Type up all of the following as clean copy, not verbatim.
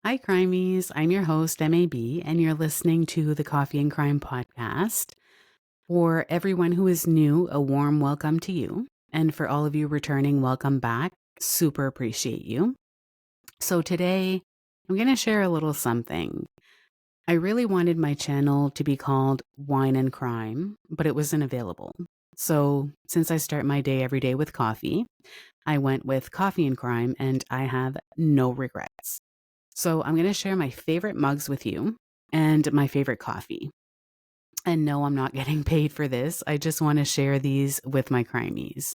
Hi, Crimies. I'm your host, MAB, and you're listening to the Coffee and Crime podcast. For everyone who is new, a warm welcome to you. And for all of you returning, welcome back. Super appreciate you. So today, I'm going to share a little something. I really wanted my channel to be called Wine and Crime, but it wasn't available. So since I start my day every day with coffee, I went with Coffee and Crime, and I have no regrets. So I'm going to share my favorite mugs with you and my favorite coffee. And no, I'm not getting paid for this. I just want to share these with my crimies.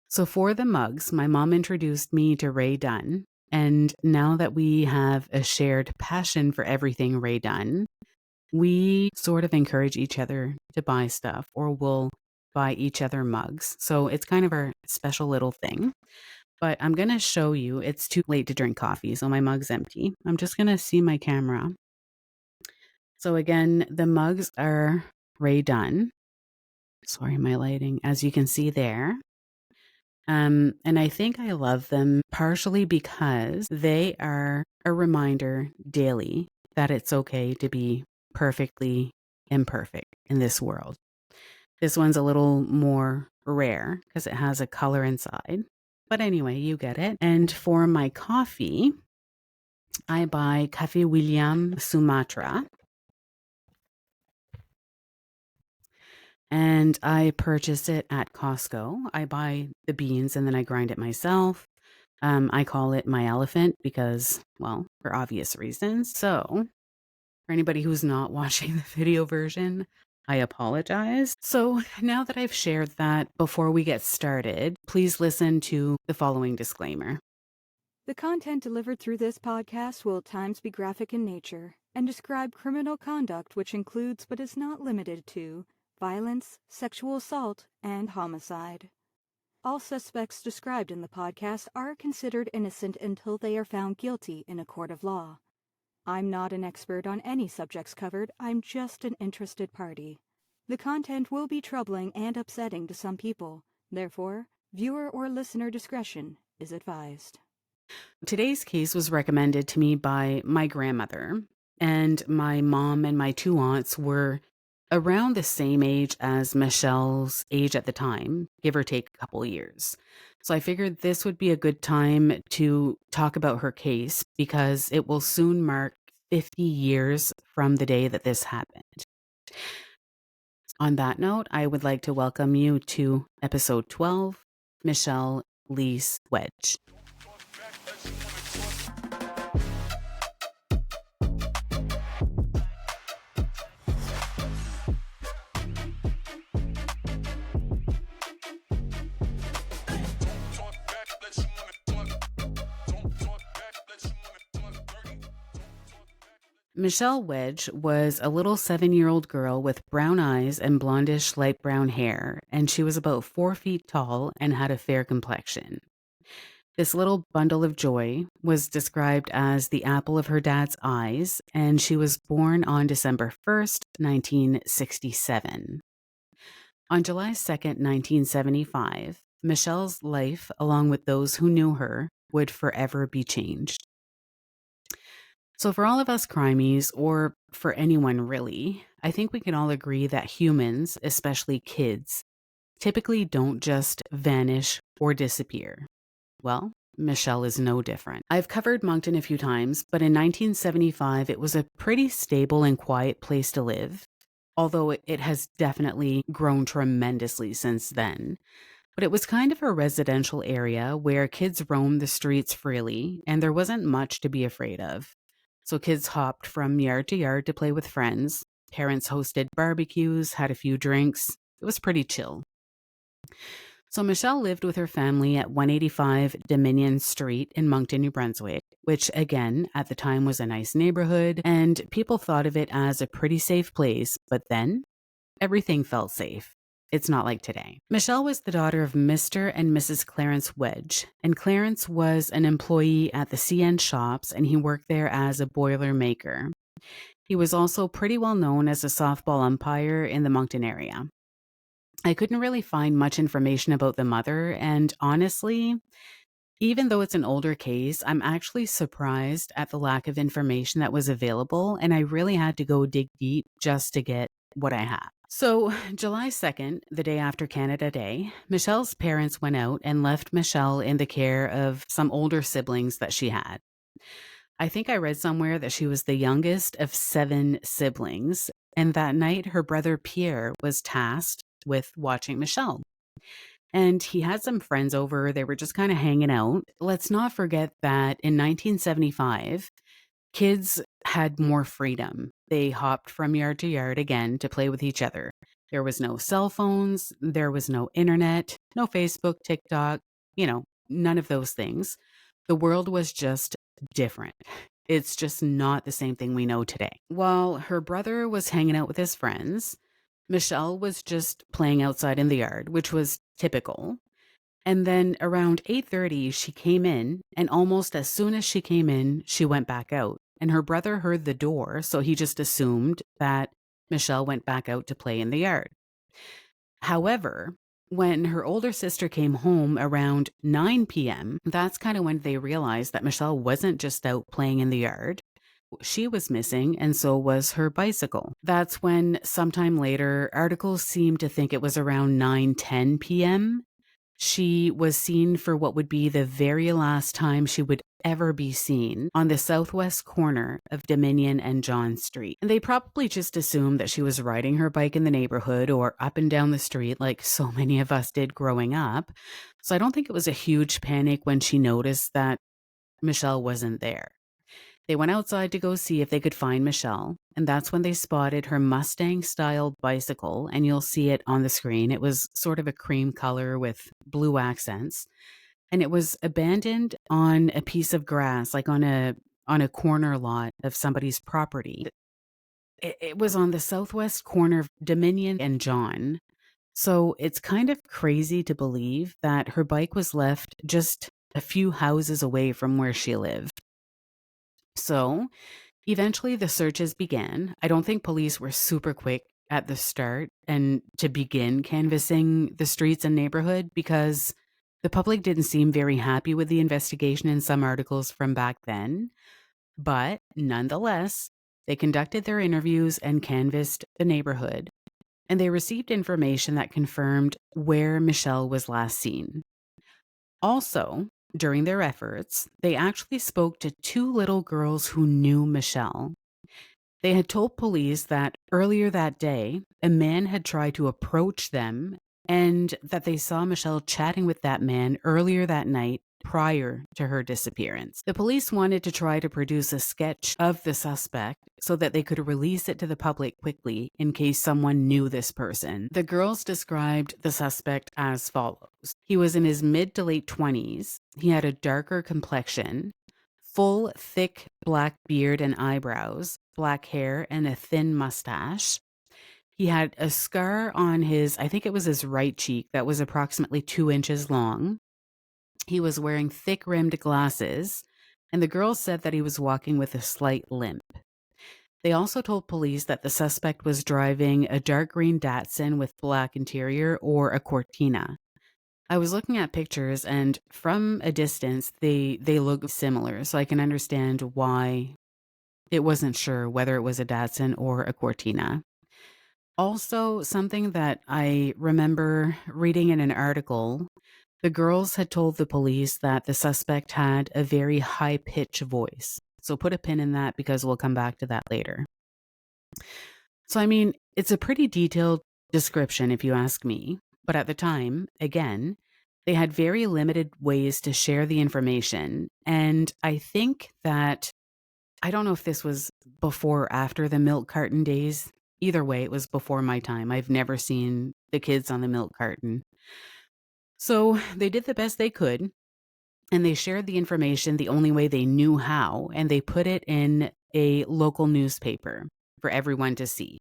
So for the mugs, my mom introduced me to Ray Dunn. And now that we have a shared passion for everything Ray Dunn, we sort of encourage each other to buy stuff, or we'll buy each other mugs. So it's kind of our special little thing. But I'm going to show you, it's too late to drink coffee, so my mug's empty. I'm just going to see my camera. So again, the mugs are Ray Dunn. Sorry, my lighting, as you can see there. And I think I love them partially because they are a reminder daily that it's okay to be perfectly imperfect in this world. This one's a little more rare because it has a color inside. But anyway, you get it. And for my coffee, I buy Cafe William Sumatra. And I purchase it at Costco. I buy the beans and then I grind it myself. I call it my elephant because, well, for obvious reasons. So for anybody who's not watching the video version, I apologize. So now that I've shared that, before we get started, please listen to the following disclaimer. The content delivered through this podcast will at times be graphic in nature and describe criminal conduct which includes but is not limited to violence, sexual assault, and homicide. All suspects described in the podcast are considered innocent until they are found guilty in a court of law. I'm not an expert on any subjects covered, I'm just an interested party. The content will be troubling and upsetting to some people, therefore, viewer or listener discretion is advised. Today's case was recommended to me by my grandmother, and my mom and my two aunts were around the same age as Michelle's age at the time, give or take a couple years. So I figured this would be a good time to talk about her case because it will soon mark 50 years from the day that this happened. On that note, I would like to welcome you to episode 12, Michelle Lise Wedge. Michelle Wedge was a little 7-year-old girl with brown eyes and blondish light brown hair, and she was about 4 feet tall and had a fair complexion. This little bundle of joy was described as the apple of her dad's eyes, and she was born on December 1st, 1967. On July 2nd, 1975, Michelle's life, along with those who knew her, would forever be changed. So for all of us crimies, or for anyone really, I think we can all agree that humans, especially kids, typically don't just vanish or disappear. Well, Michelle is no different. I've covered Moncton a few times, but in 1975, it was a pretty stable and quiet place to live, although it has definitely grown tremendously since then. But it was kind of a residential area where kids roamed the streets freely, and there wasn't much to be afraid of. So kids hopped from yard to yard to play with friends. Parents hosted barbecues, had a few drinks. It was pretty chill. So Michelle lived with her family at 185 Dominion Street in Moncton, New Brunswick, which again, at the time was a nice neighborhood, and people thought of it as a pretty safe place, but then everything felt safe. It's not like today. Michelle was the daughter of Mr. and Mrs. Clarence Wedge, and Clarence was an employee at the CN shops, and he worked there as a boiler maker. He was also pretty well known as a softball umpire in the Moncton area. I couldn't really find much information about the mother, and honestly, Even though it's an older case, I'm actually surprised at the lack of information that was available, and I really had to go dig deep just to get what I have. So, July 2nd, the day after Canada Day, Michelle's parents went out and left Michelle in the care of some older siblings that she had. I think I read somewhere that she was the youngest of 7 siblings, and that night her brother Pierre was tasked with watching Michelle. And he had some friends over. They were just kind of hanging out. Let's not forget that in 1975, kids had more freedom. They hopped from yard to yard again to play with each other. There was no cell phones, there was no internet, no Facebook, TikTok, none of those things. The world was just different. It's just not the same thing we know today. While her brother was hanging out with his friends, Michelle was just playing outside in the yard, which was typical. And then around 8:30 she came in, and almost as soon as she came in, she went back out. And her brother heard the door, so he just assumed that Michelle went back out to play in the yard. However, when her older sister came home around 9 p.m., that's kind of when they realized that Michelle wasn't just out playing in the yard. She was missing, and so was her bicycle. That's when, sometime later, articles seem to think it was around 9:10 p.m. She was seen for what would be the very last time she would ever be seen on the southwest corner of Dominion and John Street. And they probably just assumed that she was riding her bike in the neighborhood or up and down the street like so many of us did growing up. So I don't think it was a huge panic when she noticed that Michelle wasn't there. They went outside to go see if they could find Michelle, and that's when they spotted her Mustang-style bicycle, and you'll see it on the screen. It was sort of a cream color with blue accents, and it was abandoned on a piece of grass, like on a corner lot of somebody's property. It was on the southwest corner of Dominion and John. So it's kind of crazy to believe that her bike was left just a few houses away from where she lived. So eventually the searches began. I don't think police were super quick at the start and to begin canvassing the streets and neighborhood because the public didn't seem very happy with the investigation in some articles from back then. But nonetheless, they conducted their interviews and canvassed the neighborhood, and they received information that confirmed where Michelle was last seen. Also, during their efforts, they actually spoke to 2 little girls who knew Michelle. They had told police that earlier that day, a man had tried to approach them and that they saw Michelle chatting with that man earlier that night prior to her disappearance. The police wanted to try to produce a sketch of the suspect so that they could release it to the public quickly in case someone knew this person. The girls described the suspect as follows. He was in his mid to late 20s. He had a darker complexion, full, thick black beard and eyebrows, black hair, and a thin mustache. He had a scar on I think it was his right cheek, that was approximately 2 inches long. He was wearing thick-rimmed glasses, and the girls said that he was walking with a slight limp. They also told police that the suspect was driving a dark green Datsun with black interior or a Cortina. I was looking at pictures, and from a distance, they look similar, so I can understand why it wasn't sure whether it was a Datsun or a Cortina. Also, something that I remember reading in an article, the girls had told the police that the suspect had a very high-pitched voice. So put a pin in that because we'll come back to that later. So, I mean, it's a pretty detailed description if you ask me. But at the time, again, they had very limited ways to share the information. And I think that, I don't know if this was before or after the milk carton days. Either way, it was before my time. I've never seen the kids on the milk carton. So they did the best they could, and they shared the information the only way they knew how, and they put it in a local newspaper for everyone to see.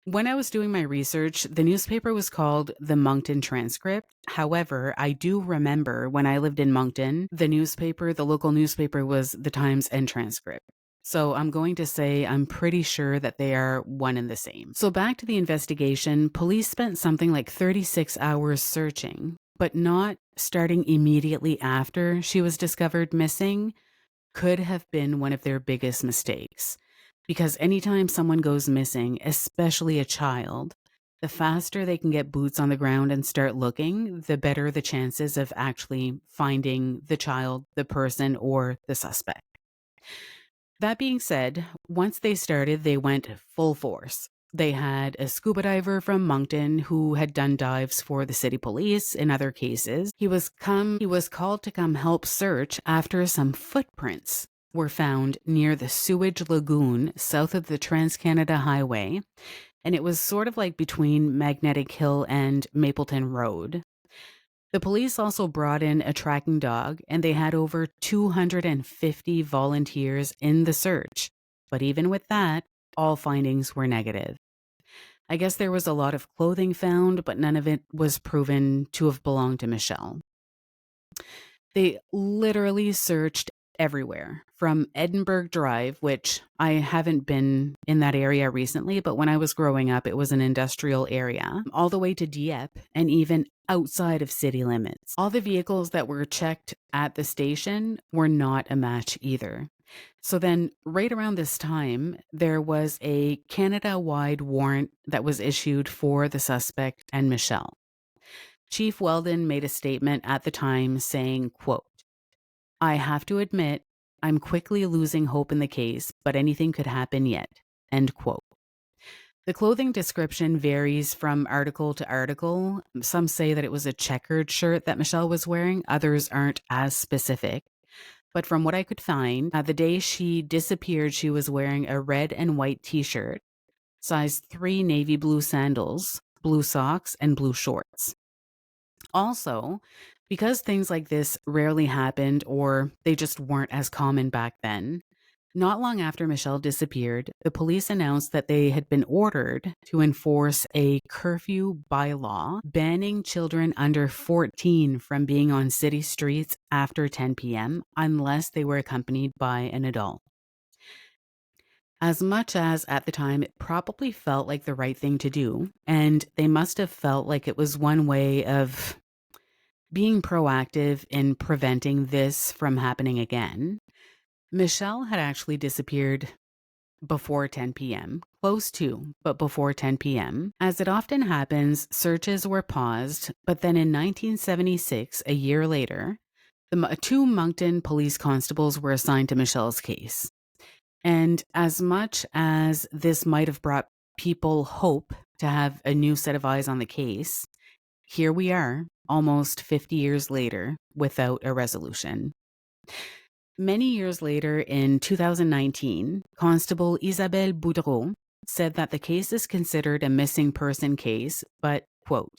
When I was doing my research, the newspaper was called the Moncton Transcript. However, I do remember when I lived in Moncton, the local newspaper was the Times and Transcript. So I'm going to say I'm pretty sure that they are one and the same. So back to the investigation, police spent something like 36 hours searching. but not starting immediately after she was discovered missing could have been one of their biggest mistakes. Because anytime someone goes missing, especially a child, the faster they can get boots on the ground and start looking, the better the chances of actually finding the child, the person, or the suspect. That being said, once they started, they went full force. They had a scuba diver from Moncton who had done dives for the city police in other cases. He was called to come help search after some footprints were found near the sewage lagoon south of the Trans-Canada Highway, and it was sort of like between Magnetic Hill and Mapleton Road. The police also brought in a tracking dog, and they had over 250 volunteers in the search. But even with that, all findings were negative. I guess there was a lot of clothing found, but none of it was proven to have belonged to Michelle. They literally searched everywhere, from Edinburgh Drive, which I haven't been in that area recently, but when I was growing up, it was an industrial area, all the way to Dieppe and even outside of city limits. All the vehicles that were checked at the station were not a match either. So then, right around this time, there was a Canada-wide warrant that was issued for the suspect and Michelle. Chief Weldon made a statement at the time saying, quote, "I have to admit, I'm quickly losing hope in the case, but anything could happen yet." End quote. The clothing description varies from article to article. Some say that it was a checkered shirt that Michelle was wearing. Others aren't as specific. But from what I could find, the day she disappeared, she was wearing a red and white t-shirt, size 3 navy blue sandals, blue socks, and blue shorts. Also, because things like this rarely happened or they just weren't as common back then, not long after Michelle disappeared, the police announced that they had been ordered to enforce a curfew bylaw banning children under 14 from being on city streets after 10 p.m. unless they were accompanied by an adult. As much as at the time it probably felt like the right thing to do, and they must have felt like it was one way of being proactive in preventing this from happening again, Michelle had actually disappeared before 10 p.m., close to, but before 10 p.m. As it often happens, searches were paused, but then in 1976, a year later, the two Moncton police constables were assigned to Michelle's case. And as much as this might have brought people hope to have a new set of eyes on the case, here we are, almost 50 years later, without a resolution. Many years later, in 2019, Constable Isabelle Boudreau said that the case is considered a missing person case, but, quote,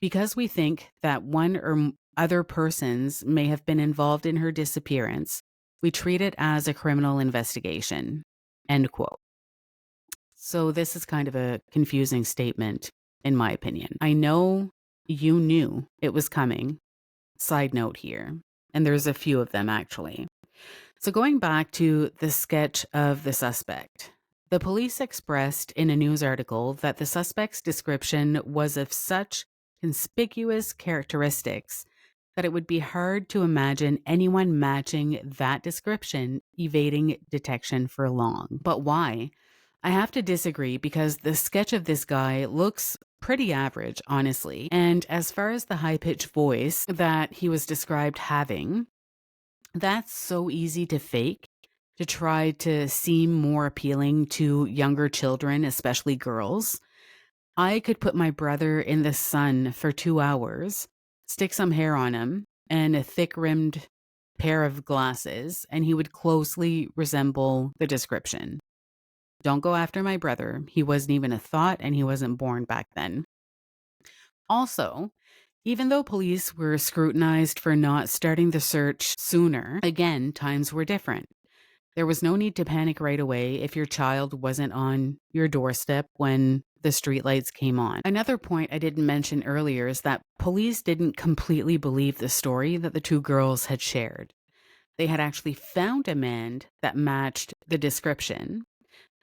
"Because we think that one or other persons may have been involved in her disappearance, we treat it as a criminal investigation," end quote. So this is kind of a confusing statement, in my opinion. I know you knew it was coming. Side note here. And there's a few of them, actually. So going back to the sketch of the suspect, the police expressed in a news article that the suspect's description was of such conspicuous characteristics that it would be hard to imagine anyone matching that description evading detection for long. But why? I have to disagree because the sketch of this guy looks pretty average, honestly. And as far as the high-pitched voice that he was described having, that's so easy to fake to try to seem more appealing to younger children, especially girls. I could put my brother in the sun for 2 hours, stick some hair on him, and a thick-rimmed pair of glasses, and he would closely resemble the description. Don't go after my brother. He wasn't even a thought, and he wasn't born back then. Also, even though police were scrutinized for not starting the search sooner, again, times were different. There was no need to panic right away if your child wasn't on your doorstep when the streetlights came on. Another point I didn't mention earlier is that police didn't completely believe the story that the two girls had shared. They had actually found a man that matched the description.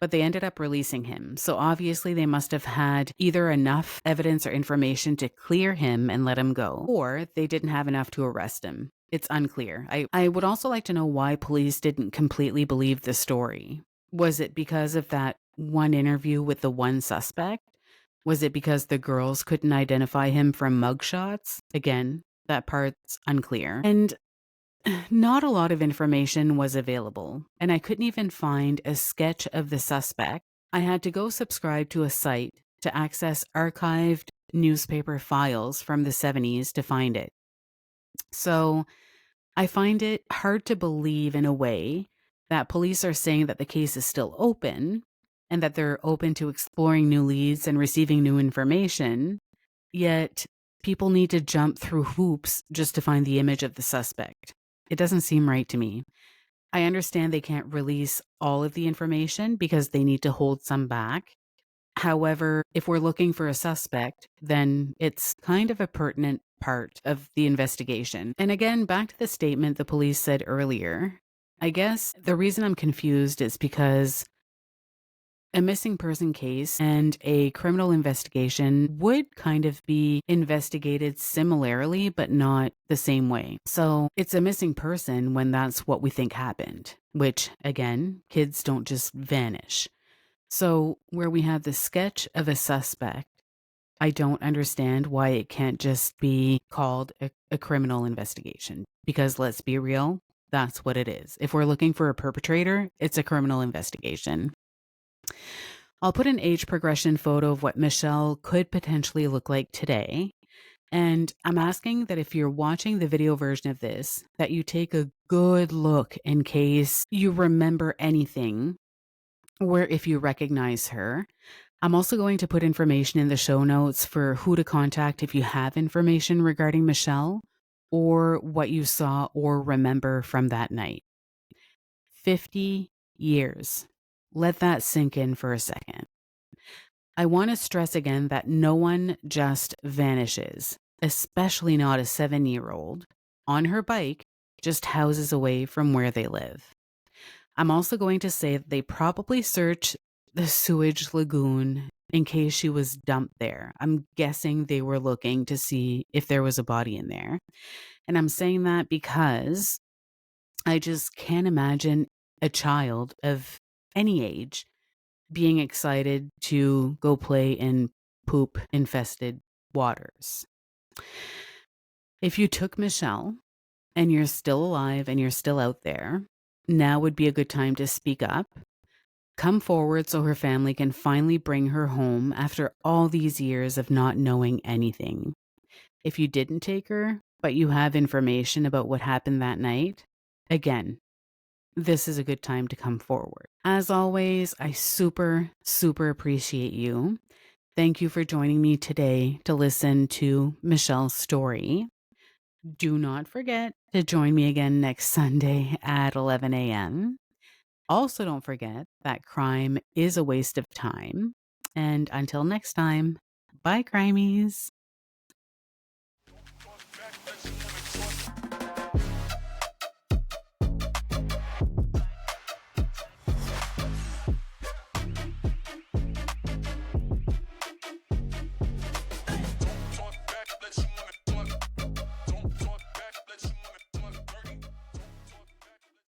but they ended up releasing him. So obviously, they must have had either enough evidence or information to clear him and let him go, or they didn't have enough to arrest him. It's unclear. I would also like to know why police didn't completely believe the story. Was it because of that one interview with the one suspect? Was it because the girls couldn't identify him from mugshots? Again, that part's unclear. And not a lot of information was available, and I couldn't even find a sketch of the suspect. I had to go subscribe to a site to access archived newspaper files from the 70s to find it. So I find it hard to believe in a way that police are saying that the case is still open and that they're open to exploring new leads and receiving new information, yet people need to jump through hoops just to find the image of the suspect. It doesn't seem right to me. I understand they can't release all of the information because they need to hold some back. However, if we're looking for a suspect, then it's kind of a pertinent part of the investigation. And again, back to the statement the police said earlier. I guess the reason I'm confused is because a missing person case and a criminal investigation would kind of be investigated similarly, but not the same way. So it's a missing person when that's what we think happened, which, again, kids don't just vanish. So where we have the sketch of a suspect, I don't understand why it can't just be called a criminal investigation. Because let's be real, that's what it is. If we're looking for a perpetrator, it's a criminal investigation. I'll put an age progression photo of what Michelle could potentially look like today. And I'm asking that if you're watching the video version of this, that you take a good look in case you remember anything or if you recognize her. I'm also going to put information in the show notes for who to contact if you have information regarding Michelle or what you saw or remember from that night. 50 years. Let that sink in for a second. I want to stress again that no one just vanishes, especially not a 7-year-old on her bike just houses away from where they live. I'm also going to say that they probably searched the sewage lagoon in case she was dumped there. I'm guessing they were looking to see if there was a body in there. And I'm saying that because I just can't imagine a child of any age being excited to go play in poop infested waters. If you took Michelle and you're still alive and you're still out there, now would be a good time to speak up. Come forward so her family can finally bring her home after all these years of not knowing anything. If you didn't take her, but you have information about what happened that night, again, this is a good time to come forward. As always, I super appreciate you. Thank you for joining me today to listen to Michelle's story. Do not forget to join me again next Sunday at 11 a.m. Also, don't forget that crime is a waste of time. And until next time, bye, crimies.